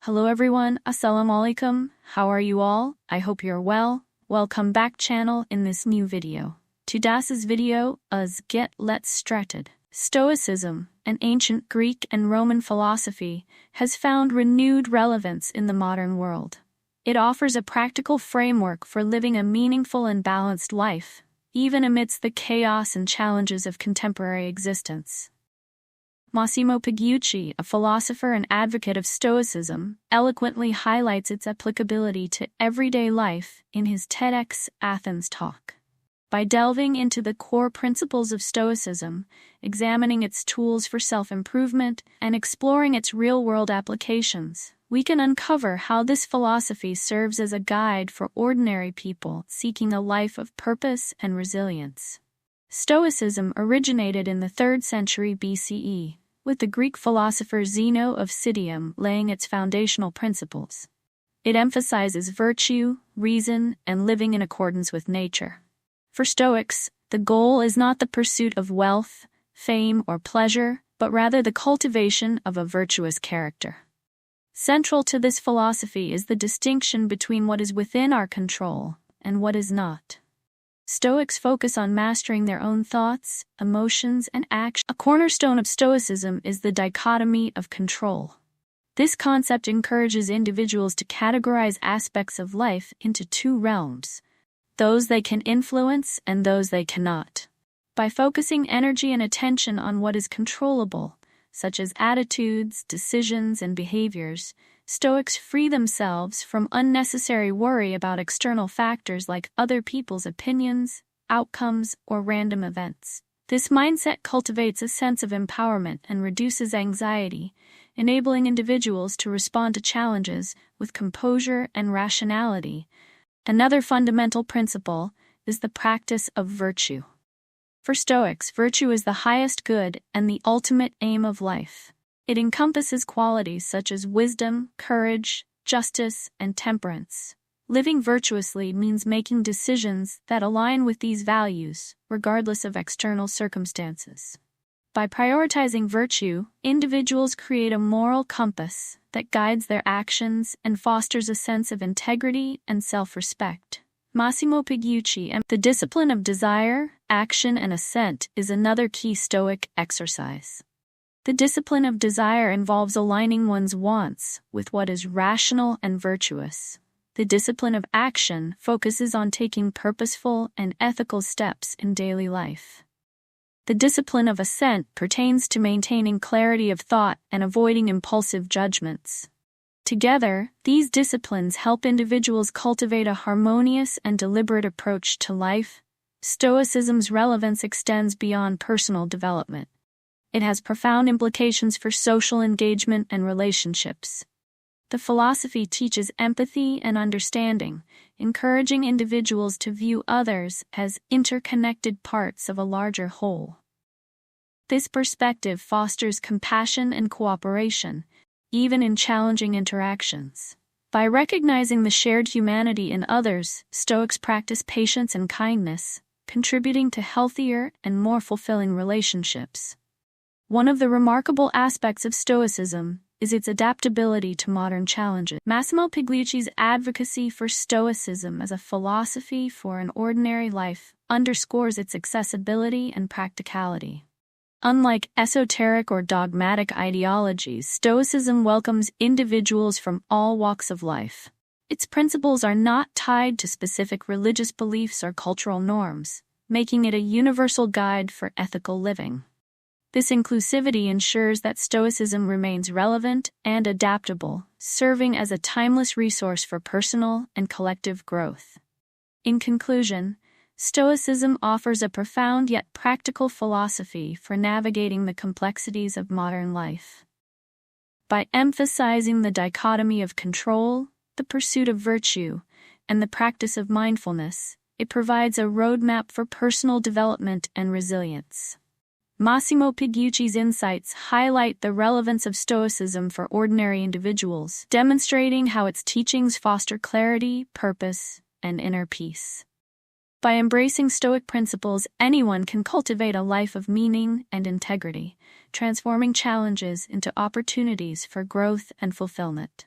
Hello everyone, Assalamu alaikum. How are you all? I hope you're well. Welcome back channel in this new video. Today's video is let's started. Stoicism, an ancient Greek and Roman philosophy, has found renewed relevance in the modern world. It offers a practical framework for living a meaningful and balanced life, even amidst the chaos and challenges of contemporary existence. Massimo Pigliucci, a philosopher and advocate of Stoicism, eloquently highlights its applicability to everyday life in his TEDx Athens talk. By delving into the core principles of Stoicism, examining its tools for self-improvement, and exploring its real-world applications, we can uncover how this philosophy serves as a guide for ordinary people seeking a life of purpose and resilience. Stoicism originated in the 3rd century BCE, with the Greek philosopher Zeno of Citium laying its foundational principles. It emphasizes virtue, reason, and living in accordance with nature. For Stoics, the goal is not the pursuit of wealth, fame, or pleasure, but rather the cultivation of a virtuous character. Central to this philosophy is the distinction between what is within our control and what is not. Stoics focus on mastering their own thoughts, emotions, and actions. A cornerstone of Stoicism is the dichotomy of control. This concept encourages individuals to categorize aspects of life into two realms: those they can influence and those they cannot. By focusing energy and attention on what is controllable, such as attitudes, decisions, and behaviors, Stoics free themselves from unnecessary worry about external factors like other people's opinions, outcomes, or random events. This mindset cultivates a sense of empowerment and reduces anxiety, enabling individuals to respond to challenges with composure and rationality. Another fundamental principle is the practice of virtue. For Stoics, virtue is the highest good and the ultimate aim of life. It encompasses qualities such as wisdom, courage, justice, and temperance. Living virtuously means making decisions that align with these values, regardless of external circumstances. By prioritizing virtue, individuals create a moral compass that guides their actions and fosters a sense of integrity and self-respect. Massimo Pigliucci and the discipline of desire, action, and assent is another key Stoic exercise. The discipline of desire involves aligning one's wants with what is rational and virtuous. The discipline of action focuses on taking purposeful and ethical steps in daily life. The discipline of assent pertains to maintaining clarity of thought and avoiding impulsive judgments. Together, these disciplines help individuals cultivate a harmonious and deliberate approach to life. Stoicism's relevance extends beyond personal development. It has profound implications for social engagement and relationships. The philosophy teaches empathy and understanding, encouraging individuals to view others as interconnected parts of a larger whole. This perspective fosters compassion and cooperation, even in challenging interactions. By recognizing the shared humanity in others, Stoics practice patience and kindness, contributing to healthier and more fulfilling relationships. One of the remarkable aspects of Stoicism is its adaptability to modern challenges. Massimo Pigliucci's advocacy for Stoicism as a philosophy for an ordinary life underscores its accessibility and practicality. Unlike esoteric or dogmatic ideologies, Stoicism welcomes individuals from all walks of life. Its principles are not tied to specific religious beliefs or cultural norms, making it a universal guide for ethical living. This inclusivity ensures that Stoicism remains relevant and adaptable, serving as a timeless resource for personal and collective growth. In conclusion, Stoicism offers a profound yet practical philosophy for navigating the complexities of modern life. By emphasizing the dichotomy of control, the pursuit of virtue, and the practice of mindfulness, it provides a roadmap for personal development and resilience. Massimo Pigliucci's insights highlight the relevance of Stoicism for ordinary individuals, demonstrating how its teachings foster clarity, purpose, and inner peace. By embracing Stoic principles, anyone can cultivate a life of meaning and integrity, transforming challenges into opportunities for growth and fulfillment.